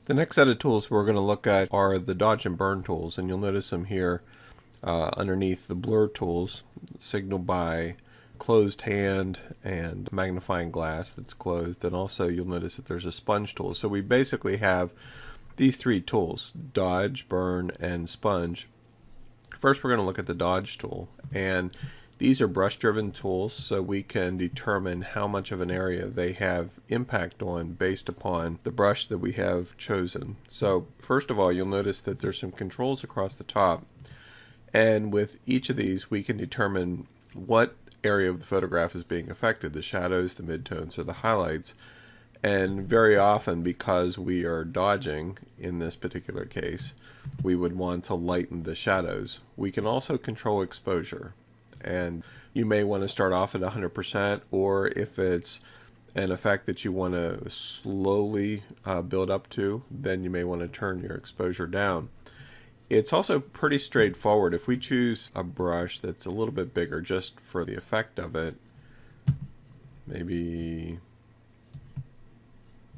The next set of tools we're going to look at are the dodge and burn tools, and you'll notice them here underneath the blur tools, signaled by closed hand and magnifying glass that's closed, and also you'll notice that there's a sponge tool. So we basically have these three tools: dodge, burn, and sponge. First we're going to look at the dodge tool, and these are brush driven tools, so we can determine how much of an area they have impact on based upon the brush that we have chosen. So first of all, you'll notice that there's some controls across the top, and with each of these we can determine what area of the photograph is being affected: the shadows, the midtones, or the highlights. And very often, because we are dodging in this particular case, we would want to lighten the shadows. We can also control exposure, and you may want to start off at 100%, or if it's an effect that you want to slowly build up to, then you may want to turn your exposure down. It's also pretty straightforward. If we choose a brush that's a little bit bigger just for the effect of it, maybe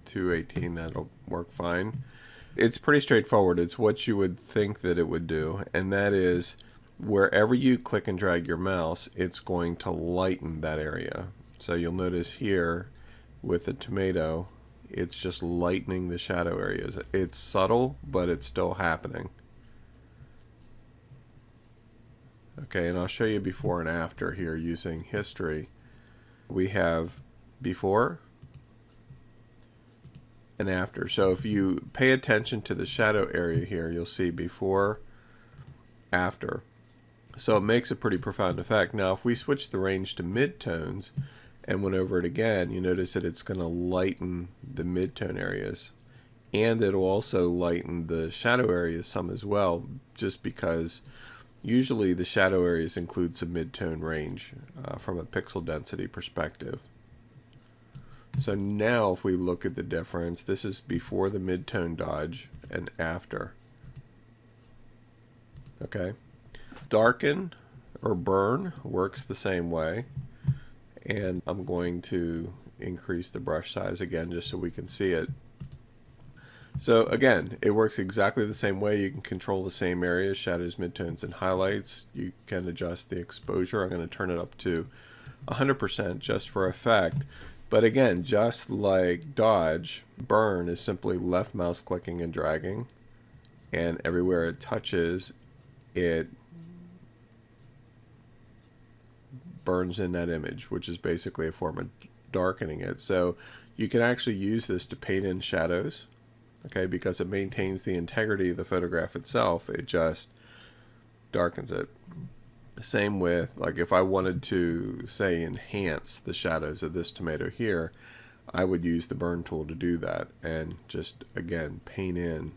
218, that'll work fine. It's pretty straightforward. It's what you would think that it would do, and that is wherever you click and drag your mouse, it's going to lighten that area. So you'll notice here with the tomato, it's just lightening the shadow areas. It's subtle, but it's still happening. Okay, and I'll show you before and after here using history. We have before and after. So if you pay attention to the shadow area here, you'll see before, after. So it makes a pretty profound effect. Now if we switch the range to midtones and went over it again, you notice that it's going to lighten the midtone areas, and it'll also lighten the shadow areas some as well, just because usually the shadow areas include some midtone range from a pixel density perspective. So now if we look at the difference, this is before the midtone dodge and after. Okay. Darken or burn works the same way, and I'm going to increase the brush size again just so we can see it. So again, it works exactly the same way. You can control the same areas: shadows, midtones, and highlights. You can adjust the exposure. I'm going to turn it up to 100% just for effect. But again, just like dodge, burn is simply left mouse clicking and dragging, and everywhere it touches, it burns in that image, which is basically a form of darkening it. So you can actually use this to paint in shadows, okay, because it maintains the integrity of the photograph itself. It just darkens it. Same with, like, if I wanted to, say, enhance the shadows of this tomato here, I would use the burn tool to do that and just, again, paint in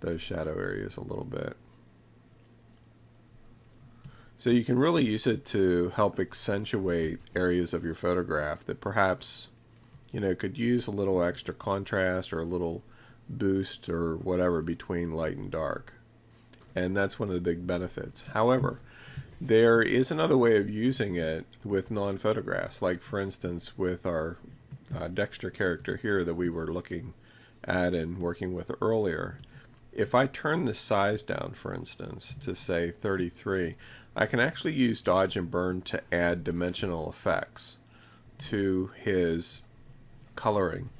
those shadow areas a little bit. So you can really use it to help accentuate areas of your photograph that perhaps, you know, could use a little extra contrast or a little boost or whatever between light and dark. And that's one of the big benefits. However, there is another way of using it with non-photographs, like for instance with our Dexter character here that we were looking at and working with earlier. If I turn the size down, for instance, to say 33, I can actually use dodge and burn to add dimensional effects to his coloring.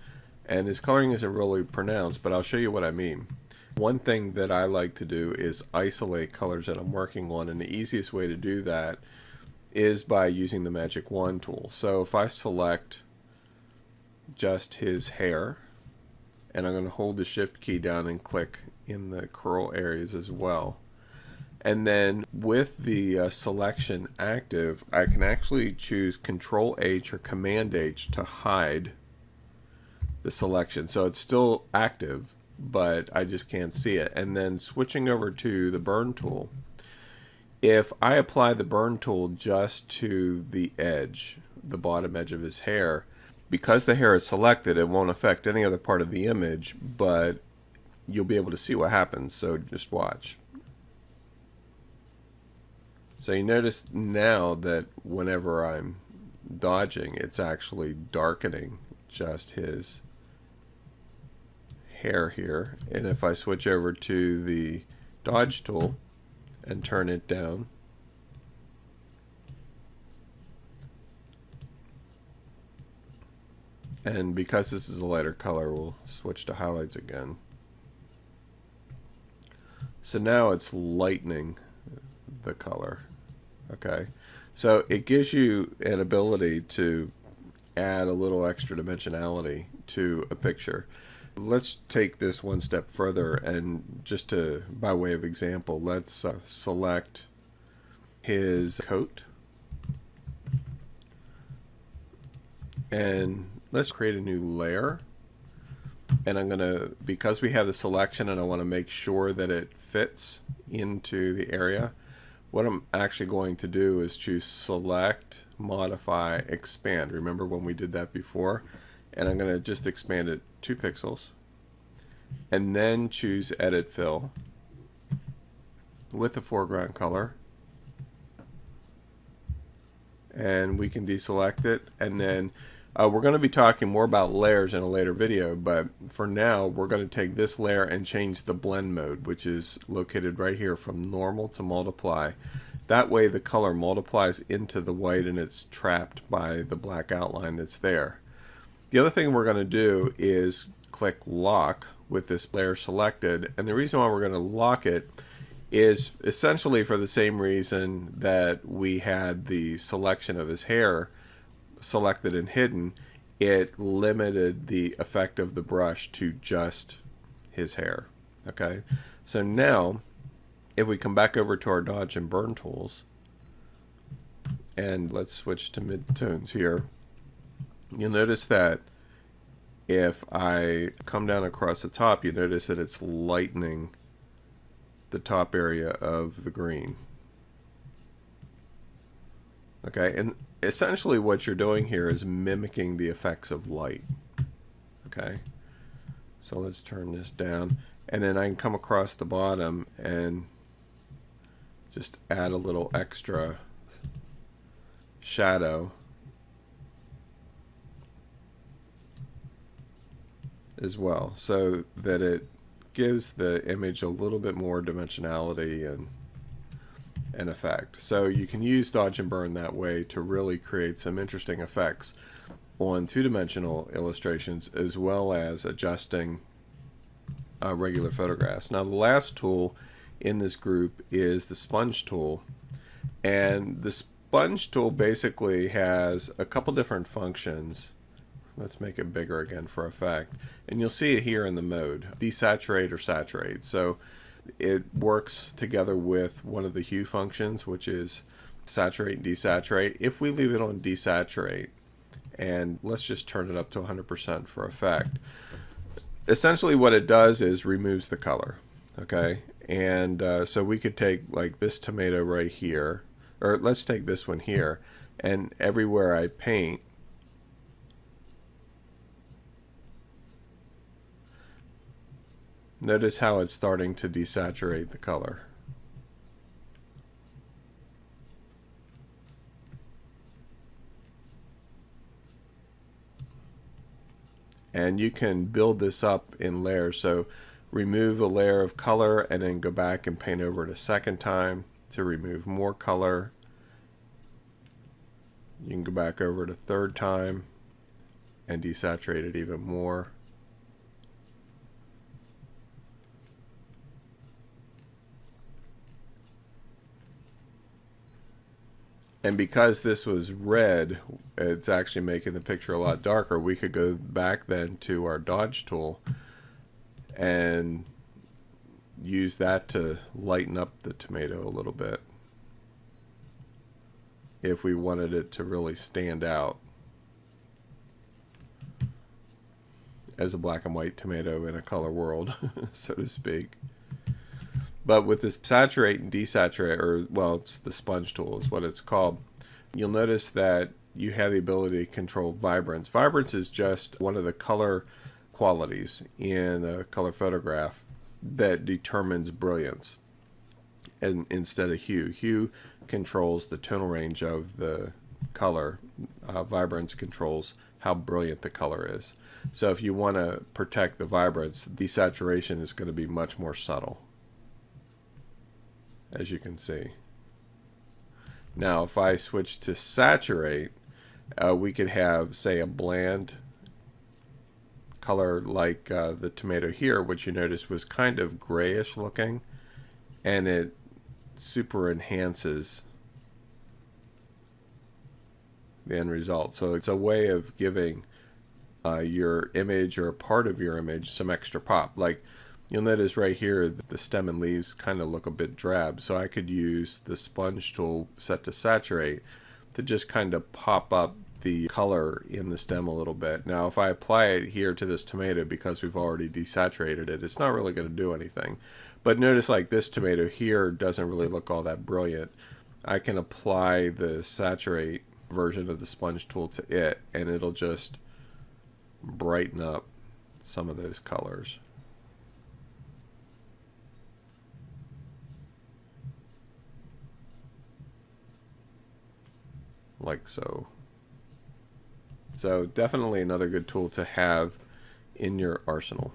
And his coloring isn't really pronounced, but I'll show you what I mean. One thing that I like to do is isolate colors that I'm working on, and the easiest way to do that is by using the magic wand tool. So if I select just his hair, and I'm going to hold the shift key down and click in the curl areas as well, and then with the selection active, I can actually choose Control H or Command H to hide the selection. So it's still active, but I just can't see it. And then switching over to the burn tool, if I apply the burn tool just to the edge, the bottom edge of his hair, because the hair is selected, it won't affect any other part of the image, but you'll be able to see what happens. So just watch. So you notice now that whenever I'm dodging, it's actually darkening just his hair here. And if I switch over to the dodge tool and turn it down, and because this is a lighter color, we'll switch to highlights again. So now it's lightening the color. Okay, so it gives you an ability to add a little extra dimensionality to a picture. Let's take this one step further, and just to, by way of example, let's select his coat, and let's create a new layer. And I'm gonna, because we have the selection and I want to make sure that it fits into the area, what I'm actually going to do is choose select, modify, expand. Remember when we did that before? And I'm going to just expand it 2 pixels, and then choose edit fill with the foreground color, and we can deselect it. And then we're going to be talking more about layers in a later video, but for now we're going to take this layer and change the blend mode, which is located right here, from normal to multiply. That way the color multiplies into the white and it's trapped by the black outline that's there. The other thing we're going to do is click lock with this layer selected, and the reason why we're going to lock it is essentially for the same reason that we had the selection of his hair selected and hidden. It limited the effect of the brush to just his hair. Okay, so now if we come back over to our dodge and burn tools, and let's switch to mid-tones here, you'll notice that if I come down across the top, you notice that it's lightening the top area of the green. Okay, and essentially what you're doing here is mimicking the effects of light. Okay, so let's turn this down, and then I can come across the bottom and just add a little extra shadow as well, so that it gives the image a little bit more dimensionality and effect. So you can use dodge and burn that way to really create some interesting effects on two-dimensional illustrations, as well as adjusting regular photographs. Now the last tool in this group is the sponge tool, and the sponge tool basically has a couple different functions. Let's make it bigger again for effect, and you'll see it here in the mode, desaturate or saturate. So it works together with one of the hue functions, which is saturate and desaturate. If we leave it on desaturate, and let's just turn it up to 100% for effect, essentially what it does is removes the color. Okay, and so we could take like this tomato right here, or let's take this one here, and everywhere I paint, notice how it's starting to desaturate the color. And you can build this up in layers. So remove a layer of color and then go back and paint over it a second time to remove more color. You can go back over it a third time and desaturate it even more. And because this was red, it's actually making the picture a lot darker. We could go back then to our dodge tool and use that to lighten up the tomato a little bit if we wanted it to really stand out as a black and white tomato in a color world, so to speak. But with this saturate and desaturate, or well, it's the sponge tool is what it's called, you'll notice that you have the ability to control vibrance. Vibrance is just one of the color qualities in a color photograph that determines brilliance, and instead of hue. Hue controls the tonal range of the color. Vibrance controls how brilliant the color is. So if you want to protect the vibrance, desaturation is going to be much more subtle, as you can see. Now if I switch to saturate, we could have, say, a bland color like the tomato here, which you notice was kind of grayish looking, and it super enhances the end result. So it's a way of giving your image or a part of your image some extra pop. Like you'll notice right here the stem and leaves kind of look a bit drab, so I could use the sponge tool set to saturate to just kind of pop up the color in the stem a little bit. Now if I apply it here to this tomato, because we've already desaturated it, it's not really going to do anything. But notice like this tomato here doesn't really look all that brilliant. I can apply the saturate version of the sponge tool to it, and it'll just brighten up some of those colors. Like so. So definitely another good tool to have in your arsenal.